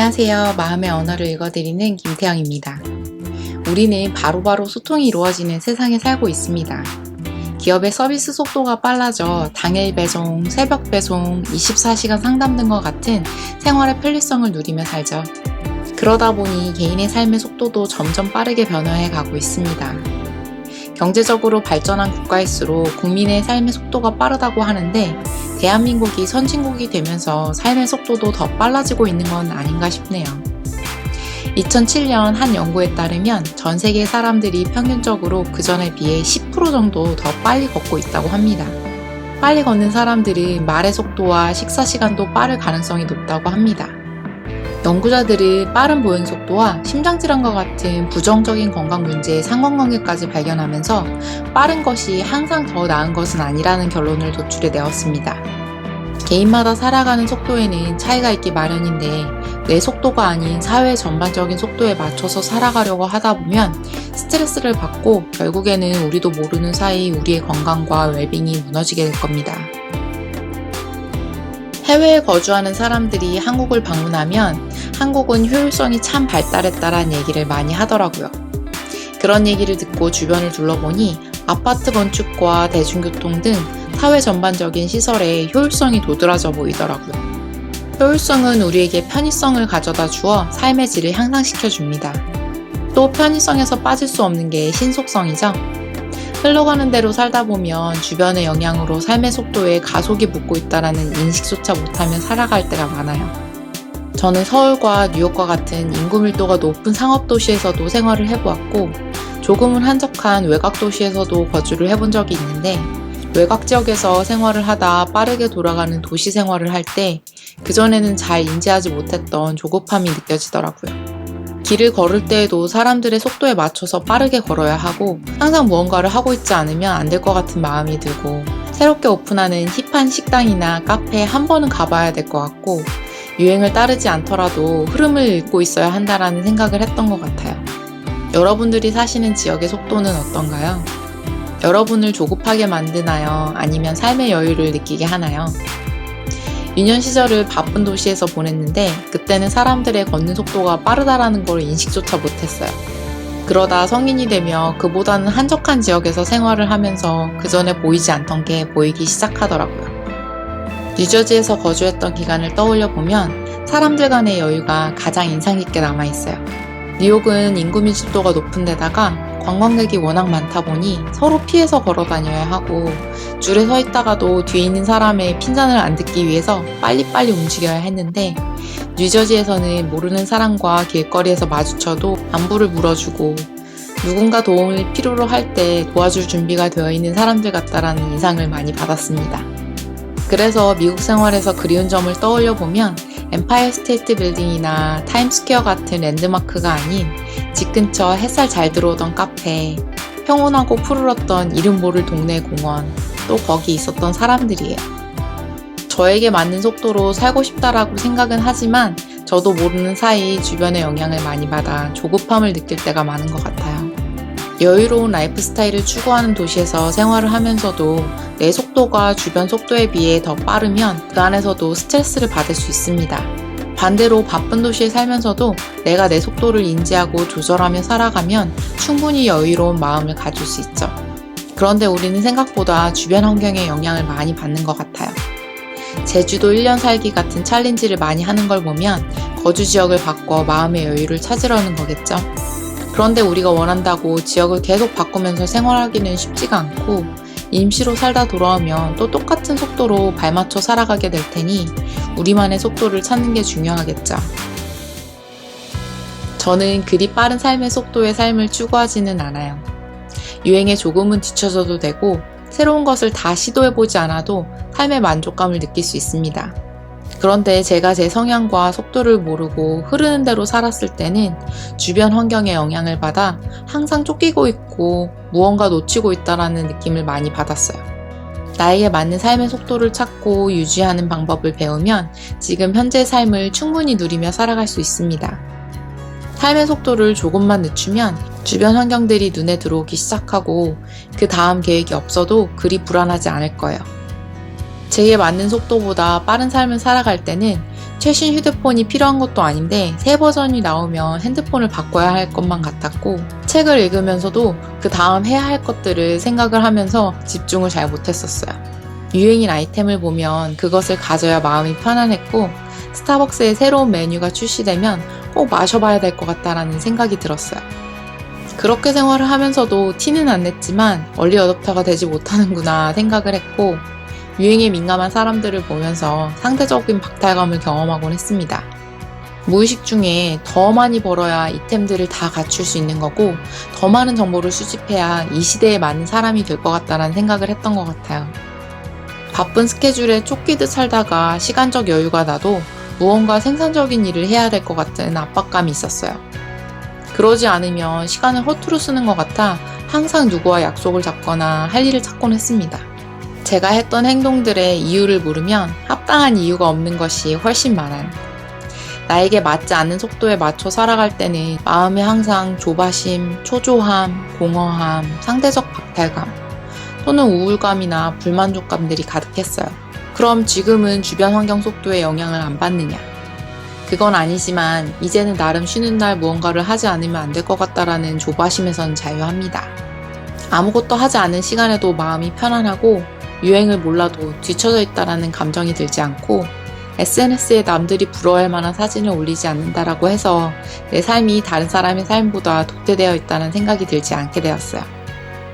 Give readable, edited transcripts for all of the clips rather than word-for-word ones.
안녕하세요. 마음의 언어를 읽어드리는 김태영입니다. 우리는 바로바로 소통이 이루어지는 세상에 살고 있습니다. 기업의 서비스 속도가 빨라져 당일 배송, 새벽 배송, 24시간 상담 등과 같은 생활의 편리성을 누리며 살죠. 그러다 보니 개인의 삶의 속도도 점점 빠르게 변화해 가고 있습니다. 경제적으로 발전한 국가일수록 국민의 삶의 속도가 빠르다고 하는데 대한민국이 선진국이 되면서 삶의 속도도 더 빨라지고 있는 건 아닌가 싶네요. 2007년 한 연구에 따르면 전 세계 사람들이 평균적으로 그전에 비해 10% 정도 더 빨리 걷고 있다고 합니다. 빨리 걷는 사람들은 말의 속도와 식사 시간도 빠를 가능성이 높다고 합니다. 연구자들은 빠른 보행 속도와 심장질환과 같은 부정적인 건강 문제의 상관관계까지 발견하면서 빠른 것이 항상 더 나은 것은 아니라는 결론을 도출해 내었습니다. 개인마다 살아가는 속도에는 차이가 있기 마련인데 내 속도가 아닌 사회 전반적인 속도에 맞춰서 살아가려고 하다 보면 스트레스를 받고 결국에는 우리도 모르는 사이 우리의 건강과 웰빙이 무너지게 될 겁니다. 해외에 거주하는 사람들이 한국을 방문하면 한국은 효율성이 참 발달했다라는 얘기를 많이 하더라고요. 그런 얘기를 듣고 주변을 둘러보니 아파트 건축과 대중교통 등 사회 전반적인 시설에 효율성이 도드라져 보이더라고요. 효율성은 우리에게 편의성을 가져다 주어 삶의 질을 향상시켜 줍니다. 또 편의성에서 빠질 수 없는 게 신속성이죠. 흘러가는 대로 살다 보면 주변의 영향으로 삶의 속도에 가속이 붙고 있다는 인식조차 못하며 살아갈 때가 많아요. 저는 서울과 뉴욕과 같은 인구 밀도가 높은 상업도시에서도 생활을 해보았고 조금은 한적한 외곽도시에서도 거주를 해본 적이 있는데 외곽 지역에서 생활을 하다 빠르게 돌아가는 도시 생활을 할 때 그전에는 잘 인지하지 못했던 조급함이 느껴지더라고요. 길을 걸을 때에도 사람들의 속도에 맞춰서 빠르게 걸어야 하고 항상 무언가를 하고 있지 않으면 안 될 것 같은 마음이 들고 새롭게 오픈하는 힙한 식당이나 카페에 한 번은 가봐야 될 것 같고 유행을 따르지 않더라도 흐름을 읽고 있어야 한다라는 생각을 했던 것 같아요. 여러분들이 사시는 지역의 속도는 어떤가요? 여러분을 조급하게 만드나요? 아니면 삶의 여유를 느끼게 하나요? 유년 시절을 바쁜 도시에서 보냈는데 그때는 사람들의 걷는 속도가 빠르다라는 걸 인식조차 못했어요. 그러다 성인이 되며 그보다는 한적한 지역에서 생활을 하면서 그전에 보이지 않던 게 보이기 시작하더라고요. 뉴저지에서 거주했던 기간을 떠올려 보면 사람들 간의 여유가 가장 인상 깊게 남아있어요. 뉴욕은 인구 밀집도가 높은 데다가 관광객이 워낙 많다 보니 서로 피해서 걸어 다녀야 하고 줄에 서 있다가도 뒤에 있는 사람의 핀잔을 안 듣기 위해서 빨리빨리 움직여야 했는데 뉴저지에서는 모르는 사람과 길거리에서 마주쳐도 안부를 물어주고 누군가 도움을 필요로 할 때 도와줄 준비가 되어 있는 사람들 같다라는 인상을 많이 받았습니다. 그래서 미국 생활에서 그리운 점을 떠올려 보면 엠파이어 스테이트 빌딩이나 타임스퀘어 같은 랜드마크가 아닌 집 근처 햇살 잘 들어오던 카페, 평온하고 푸르렀던 이름 모를 동네 공원, 또 거기 있었던 사람들이에요. 저에게 맞는 속도로 살고 싶다라고 생각은 하지만 저도 모르는 사이 주변의 영향을 많이 받아 조급함을 느낄 때가 많은 것 같아요. 여유로운 라이프 스타일을 추구하는 도시에서 생활을 하면서도 내 속도가 주변 속도에 비해 더 빠르면 그 안에서도 스트레스를 받을 수 있습니다. 반대로 바쁜 도시에 살면서도 내가 내 속도를 인지하고 조절하며 살아가면 충분히 여유로운 마음을 가질 수 있죠. 그런데 우리는 생각보다 주변 환경에 영향을 많이 받는 것 같아요. 제주도 1년 살기 같은 챌린지를 많이 하는 걸 보면 거주 지역을 바꿔 마음의 여유를 찾으려는 거겠죠. 그런데 우리가 원한다고 지역을 계속 바꾸면서 생활하기는 쉽지가 않고 임시로 살다 돌아오면 또 똑같은 속도로 발맞춰 살아가게 될 테니 우리만의 속도를 찾는 게 중요하겠죠. 저는 그리 빠른 삶의 속도의 삶을 추구하지는 않아요. 유행에 조금은 뒤처져도 되고 새로운 것을 다 시도해보지 않아도 삶의 만족감을 느낄 수 있습니다. 그런데 제가 제 성향과 속도를 모르고 흐르는 대로 살았을 때는 주변 환경에 영향을 받아 항상 쫓기고 있고 무언가 놓치고 있다라는 느낌을 많이 받았어요. 나에게 맞는 삶의 속도를 찾고 유지하는 방법을 배우면 지금 현재의 삶을 충분히 누리며 살아갈 수 있습니다. 삶의 속도를 조금만 늦추면 주변 환경들이 눈에 들어오기 시작하고 그 다음 계획이 없어도 그리 불안하지 않을 거예요. 제게 맞는 속도보다 빠른 삶을 살아갈 때는 최신 휴대폰이 필요한 것도 아닌데 새 버전이 나오면 핸드폰을 바꿔야 할 것만 같았고, 책을 읽으면서도 그 다음 해야 할 것들을 생각을 하면서 집중을 잘 못했었어요. 유행인 아이템을 보면 그것을 가져야 마음이 편안했고, 스타벅스의 새로운 메뉴가 출시되면 꼭 마셔봐야 될 것 같다라는 생각이 들었어요. 그렇게 생활을 하면서도 티는 안 냈지만 얼리 어댑터가 되지 못하는구나 생각을 했고, 유행에 민감한 사람들을 보면서 상대적인 박탈감을 경험하곤 했습니다. 무의식 중에 더 많이 벌어야 아이템들을 다 갖출 수 있는 거고, 더 많은 정보를 수집해야 이 시대에 맞는 사람이 될 것 같다는 생각을 했던 것 같아요. 바쁜 스케줄에 쫓기듯 살다가 시간적 여유가 나도 무언가 생산적인 일을 해야 될 것 같은 압박감이 있었어요. 그러지 않으면 시간을 허투루 쓰는 것 같아 항상 누구와 약속을 잡거나 할 일을 찾곤 했습니다. 제가 했던 행동들의 이유를 물으면 합당한 이유가 없는 것이 훨씬 많아요. 나에게 맞지 않는 속도에 맞춰 살아갈 때는 마음에 항상 조바심, 초조함, 공허함, 상대적 박탈감, 또는 우울감이나 불만족감들이 가득했어요. 그럼 지금은 주변 환경 속도에 영향을 안 받느냐? 그건 아니지만 이제는 나름 쉬는 날 무언가를 하지 않으면 안 될 것 같다라는 조바심에선 자유합니다. 아무것도 하지 않은 시간에도 마음이 편안하고, 유행을 몰라도 뒤처져 있다라는 감정이 들지 않고, SNS에 남들이 부러워할 만한 사진을 올리지 않는다라고 해서 내 삶이 다른 사람의 삶보다 도태되어 있다는 생각이 들지 않게 되었어요.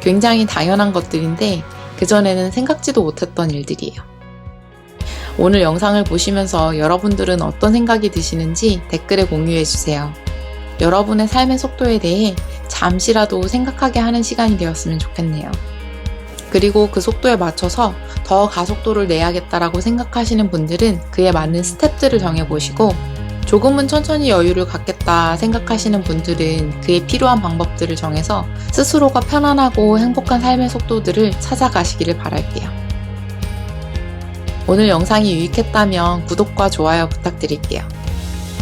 굉장히 당연한 것들인데 그전에는 생각지도 못했던 일들이에요. 오늘 영상을 보시면서 여러분들은 어떤 생각이 드시는지 댓글에 공유해주세요. 여러분의 삶의 속도에 대해 잠시라도 생각하게 하는 시간이 되었으면 좋겠네요. 그리고 그 속도에 맞춰서 더 가속도를 내야겠다라고 생각하시는 분들은 그에 맞는 스텝들을 정해보시고, 조금은 천천히 여유를 갖겠다 생각하시는 분들은 그에 필요한 방법들을 정해서 스스로가 편안하고 행복한 삶의 속도들을 찾아가시기를 바랄게요. 오늘 영상이 유익했다면 구독과 좋아요 부탁드릴게요.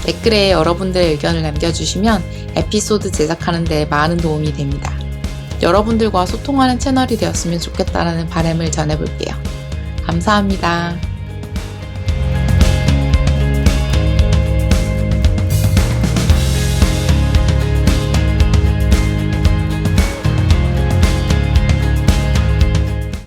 댓글에 여러분들의 의견을 남겨주시면 에피소드 제작하는 데 많은 도움이 됩니다. 여러분들과 소통하는 채널이 되었으면 좋겠다는 바람을 전해볼게요. 감사합니다.